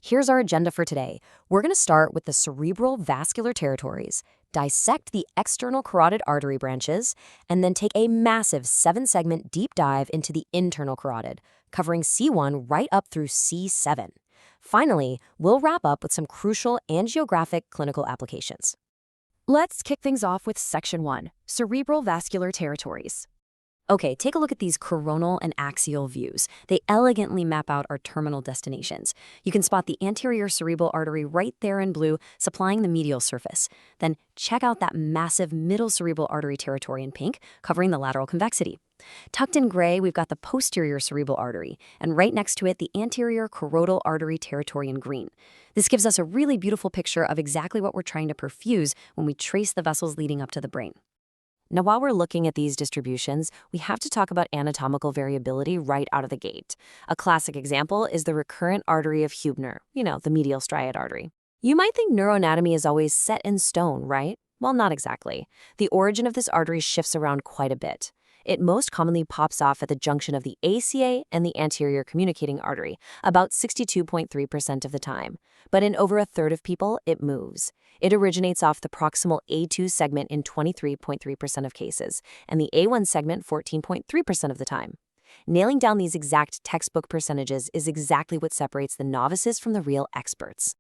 Here's our agenda for today. We're going to start with the cerebral vascular territories, dissect the external carotid artery branches, and then take a massive 7-segment deep dive into the internal carotid, covering C1 right up through C7. Finally, we'll wrap up with some crucial angiographic clinical applications. Let's kick things off with Section 1, cerebral vascular territories. Okay, take a look at these coronal and axial views. They elegantly map out our terminal destinations. You can spot the anterior cerebral artery right there in blue, supplying the medial surface. Then check out that massive middle cerebral artery territory in pink, covering the lateral convexity. Tucked in gray, we've got the posterior cerebral artery, and right next to it, the anterior carotid artery territory in green. This gives us a really beautiful picture of exactly what we're trying to perfuse when we trace the vessels leading up to the brain. Now, while we're looking at these distributions, we have to talk about anatomical variability right out of the gate. A classic example is the recurrent artery of Hübner, the medial striate artery. You might think neuroanatomy is always set in stone, right? Well, not exactly. The origin of this artery shifts around quite a bit. It most commonly pops off at the junction of the ACA and the anterior communicating artery, about 62.3% of the time. But in over a third of people, it moves. It originates off the proximal A2 segment in 23.3% of cases, and the A1 segment 14.3% of the time. Nailing down these exact textbook percentages is exactly what separates the novices from the real experts.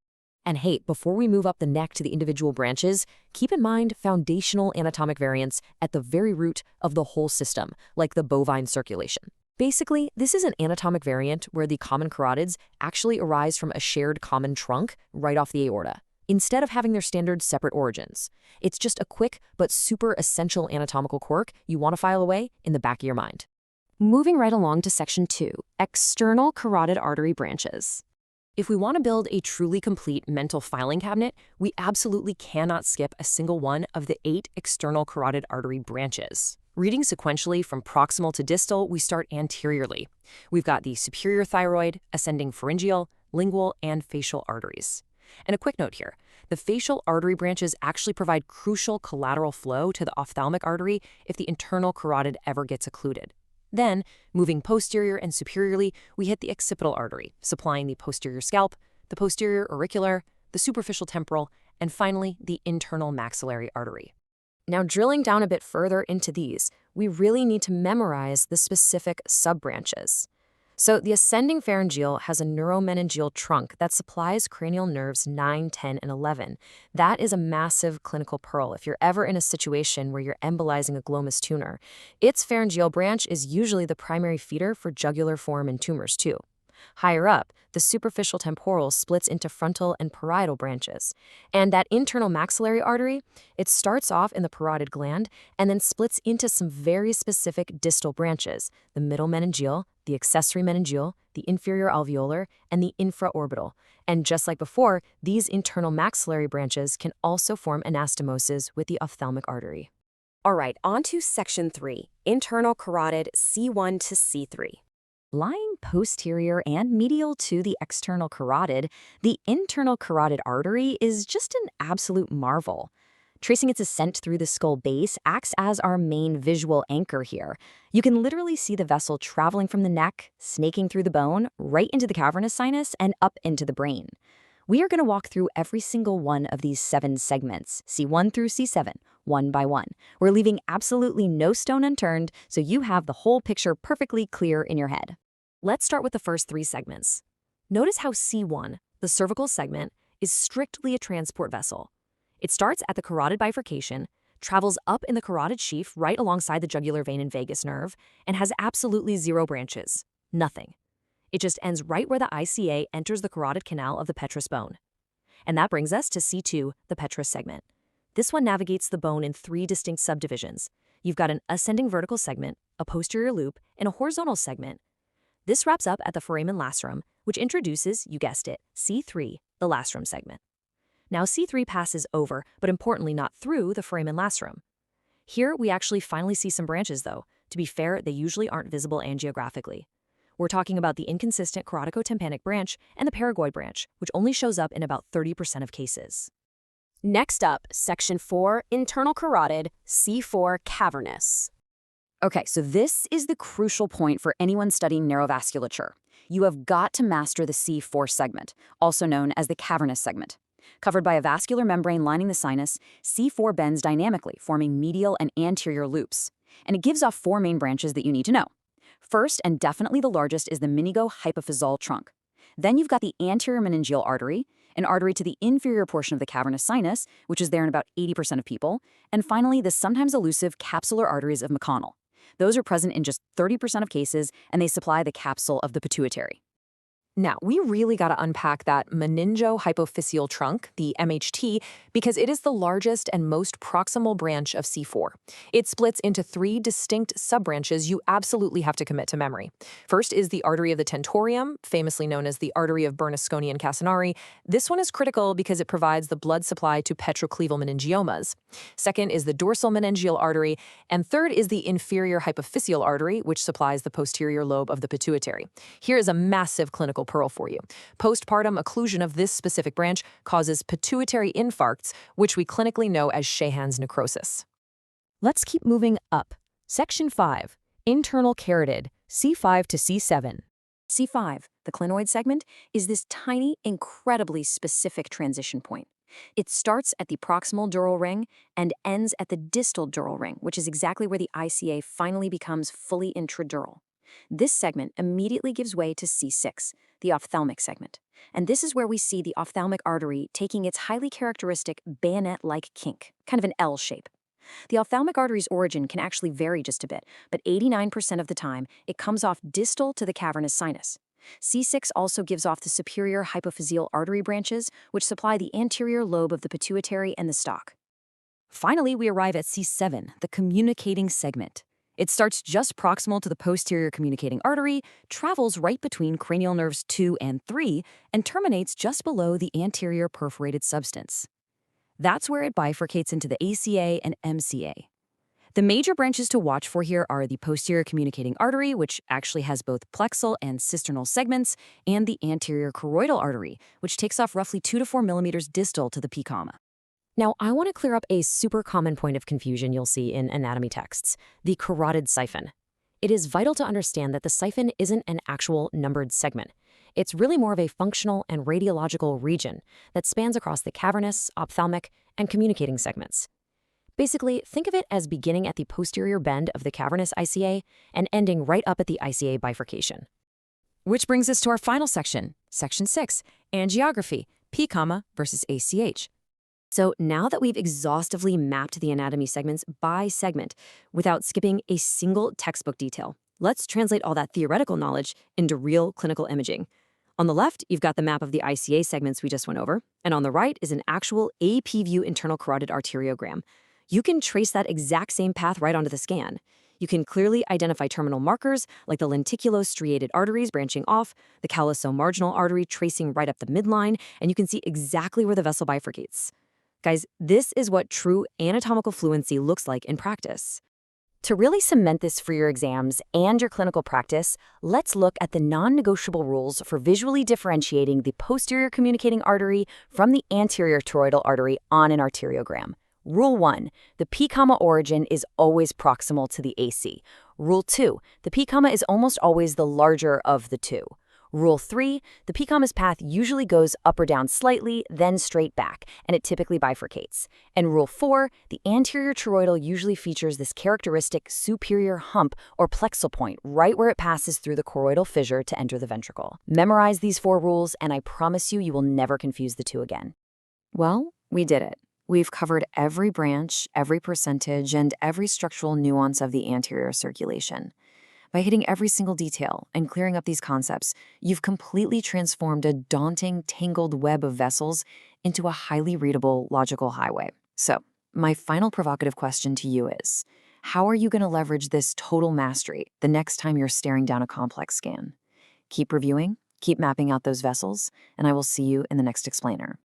And hey, before we move up the neck to the individual branches, keep in mind foundational anatomic variants at the very root of the whole system, like the bovine circulation. Basically, this is an anatomic variant where the common carotids actually arise from a shared common trunk right off the aorta, instead of having their standard separate origins. It's just a quick but super essential anatomical quirk you want to file away in the back of your mind. Moving right along to Section 2, external carotid artery branches. If we want to build a truly complete mental filing cabinet, we absolutely cannot skip a single one of the 8 external carotid artery branches. Reading sequentially from proximal to distal, we start anteriorly. We've got the superior thyroid, ascending pharyngeal, lingual, and facial arteries. And a quick note here, the facial artery branches actually provide crucial collateral flow to the ophthalmic artery if the internal carotid ever gets occluded. Then, moving posterior and superiorly, we hit the occipital artery, supplying the posterior scalp, the posterior auricular, the superficial temporal, and finally, the internal maxillary artery. Now, drilling down a bit further into these, we really need to memorize the specific subbranches. So the ascending pharyngeal has a neuromeningeal trunk that supplies cranial nerves 9, 10, and 11. That is a massive clinical pearl if you're ever in a situation where you're embolizing a glomus tuner. Its pharyngeal branch is usually the primary feeder for jugular form and tumors too. Higher up, the superficial temporal splits into frontal and parietal branches. And that internal maxillary artery, it starts off in the parotid gland and then splits into some very specific distal branches, the middle meningeal, the accessory meningeal, the inferior alveolar, and the infraorbital. And just like before, these internal maxillary branches can also form anastomoses with the ophthalmic artery. All right, on to Section 3, internal carotid C1 to C3. Lying posterior and medial to the external carotid, the internal carotid artery is just an absolute marvel. Tracing its ascent through the skull base acts as our main visual anchor here. You can literally see the vessel traveling from the neck, snaking through the bone, right into the cavernous sinus, and up into the brain. We are going to walk through every single one of these 7 segments, C1 through C7, one by one. We're leaving absolutely no stone unturned, so you have the whole picture perfectly clear in your head. Let's start with the first 3 segments. Notice how C1, the cervical segment, is strictly a transport vessel. It starts at the carotid bifurcation, travels up in the carotid sheath right alongside the jugular vein and vagus nerve, and has absolutely 0 branches. Nothing. It just ends right where the ICA enters the carotid canal of the petrous bone. And that brings us to C2, the petrous segment. This one navigates the bone in 3 distinct subdivisions. You've got an ascending vertical segment, a posterior loop, and a horizontal segment. This wraps up at the foramen lacerum, which introduces, you guessed it, C3, the lacerum segment. Now C3 passes over, but importantly not through, the foramen lacerum. Here we actually finally see some branches though. To be fair, they usually aren't visible angiographically. We're talking about the inconsistent caroticotympanic branch and the paragoid branch, which only shows up in about 30% of cases. Next up, Section 4, internal carotid, C4 cavernous. Okay, so this is the crucial point for anyone studying neurovasculature. You have got to master the C4 segment, also known as the cavernous segment. Covered by a vascular membrane lining the sinus, C4 bends dynamically, forming medial and anterior loops. And it gives off four main branches that you need to know. First, and definitely the largest, is the meningohypophyseal trunk. Then you've got the anterior meningeal artery, an artery to the inferior portion of the cavernous sinus, which is there in about 80% of people. And finally, the sometimes elusive capsular arteries of McConnell. Those are present in just 30% of cases, and they supply the capsule of the pituitary. Now, we really got to unpack that meningohypophyseal trunk, the MHT, because it is the largest and most proximal branch of C4. It splits into three distinct subbranches you absolutely have to commit to memory. First is the artery of the tentorium, famously known as the artery of Bernasconi and Casanari. This one is critical because it provides the blood supply to petrocleval meningiomas. Second is the dorsal meningeal artery, and third is the inferior hypophyseal artery, which supplies the posterior lobe of the pituitary. Here is a massive clinical pearl for you. Postpartum occlusion of this specific branch causes pituitary infarcts, which we clinically know as Sheehan's necrosis. Let's keep moving up. Section 5, internal carotid, C5 to C7. C5, the clinoid segment, is this tiny, incredibly specific transition point. It starts at the proximal dural ring and ends at the distal dural ring, which is exactly where the ICA finally becomes fully intradural. This segment immediately gives way to C6, the ophthalmic segment. And this is where we see the ophthalmic artery taking its highly characteristic bayonet-like kink, kind of an L shape. The ophthalmic artery's origin can actually vary just a bit, but 89% of the time, it comes off distal to the cavernous sinus. C6 also gives off the superior hypophyseal artery branches, which supply the anterior lobe of the pituitary and the stalk. Finally, we arrive at C7, the communicating segment. It starts just proximal to the posterior communicating artery, travels right between cranial nerves 2 and 3, and terminates just below the anterior perforated substance. That's where it bifurcates into the ACA and MCA. The major branches to watch for here are the posterior communicating artery, which actually has both plexal and cisternal segments, and the anterior choroidal artery, which takes off roughly 2 to 4 millimeters distal to the P comma. Now, I want to clear up a super common point of confusion you'll see in anatomy texts, the carotid siphon. It is vital to understand that the siphon isn't an actual numbered segment. It's really more of a functional and radiological region that spans across the cavernous, ophthalmic, and communicating segments. Basically, think of it as beginning at the posterior bend of the cavernous ICA and ending right up at the ICA bifurcation. Which brings us to our final section, Section 6, angiography, P comma versus ACH. So now that we've exhaustively mapped the anatomy segments by segment without skipping a single textbook detail, let's translate all that theoretical knowledge into real clinical imaging. On the left, you've got the map of the ICA segments we just went over, and on the right is an actual AP view internal carotid arteriogram. You can trace that exact same path right onto the scan. You can clearly identify terminal markers like the lenticulo-striated arteries branching off, the callous-marginal artery tracing right up the midline, and you can see exactly where the vessel bifurcates. Guys, this is what true anatomical fluency looks like in practice. To really cement this for your exams and your clinical practice, let's look at the non-negotiable rules for visually differentiating the posterior communicating artery from the anterior toroidal artery on an arteriogram. Rule 1, the P comma origin is always proximal to the AC. Rule 2, the P comma is almost always the larger of the two. Rule 3, the P comma's path usually goes up or down slightly, then straight back, and it typically bifurcates. And Rule 4, the anterior toroidal usually features this characteristic superior hump or plexal point right where it passes through the choroidal fissure to enter the ventricle. Memorize these 4 rules, and I promise you will never confuse the two again. Well, we did it. We've covered every branch, every percentage, and every structural nuance of the anterior circulation. By hitting every single detail and clearing up these concepts, you've completely transformed a daunting, tangled web of vessels into a highly readable, logical highway. So, my final provocative question to you is, how are you going to leverage this total mastery the next time you're staring down a complex scan? Keep reviewing, keep mapping out those vessels, and I will see you in the next explainer.